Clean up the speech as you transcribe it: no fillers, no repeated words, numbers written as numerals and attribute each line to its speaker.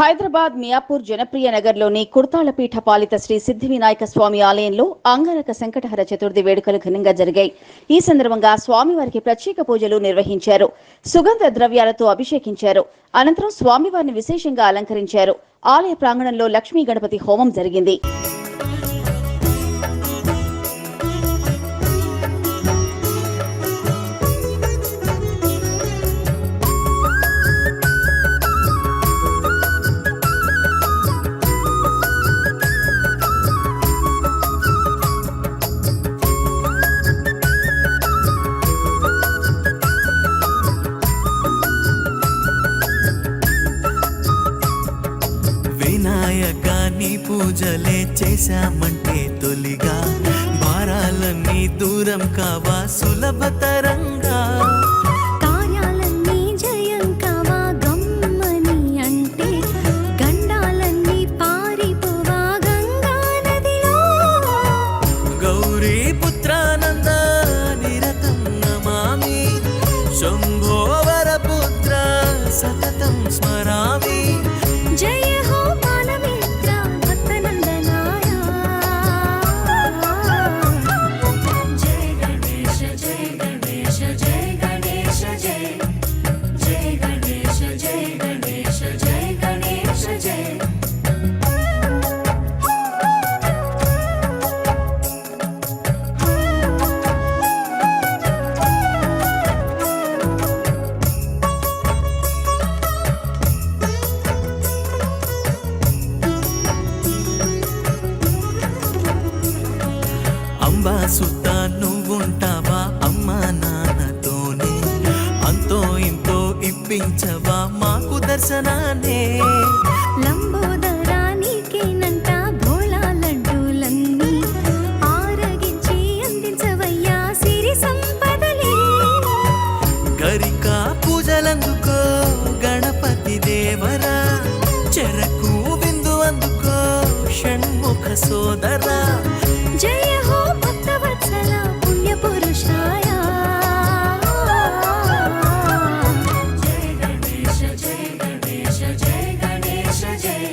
Speaker 1: హైదరాబాద్ మియాపూర్ జనప్రియ నగర్లోని కుర్తాళపీఠ పాలిత శ్రీ సిద్ధి వినాయక స్వామి ఆలయంలో అంగారక సంకటహర చతుర్థి వేడుకలు ఘనంగా జరిగాయి. ఈ సందర్భంగా స్వామివారికి ప్రత్యేక పూజలు నిర్వహించారు. సుగంధ ద్రవ్యాలతో అభిషేకించారు. అనంతరం స్వామివారిని విశేషంగా అలంకరించారు. ఆలయ ప్రాంగణంలో లక్ష్మీ గణపతి హోమం జరిగింది.
Speaker 2: వినాయకాన్ని పూజలే చేశామంటే తొలిగా భారాలన్నీ దూరం కావా సులభతరంగా,
Speaker 3: కార్యాలన్నీ జయం కావా గమ్మని అంటే గండాలన్నీ పారిపోవా గంగా నదిలో.
Speaker 2: గౌరీ పుత్రానంద నిరతం నమామి, శంభోవర పుత్ర సతతం స్మరామి.
Speaker 3: జయ హో మానమిత్ర భక్తనందనాయ, జయ గణేశ జయ గణేశ జయ గణేశ జయ జయ గణేశ జయ గణేశ జయ గణేశ జయ.
Speaker 2: అంబా సుత నువ్వుంటావా అమ్మా నాన్నతోనే, అంతో ఇంతో ఇప్పించవా మాకు దర్శనానే.
Speaker 3: లంబోదరానికేనంట భోళా లడ్డూలన్నీ ఆరగించి అందించవయ్యా సిరి సంపదలే.
Speaker 2: గరికా పూజలందుకో గణపతి దేవరా, చెరకు విందు అందుకో షణ్ముఖ సోదరా.
Speaker 3: జయ హో భక్తవత్సల పుణ్య పురుషాయ, జయ గణేశ జయ గణేశ జయ గణేశ జయ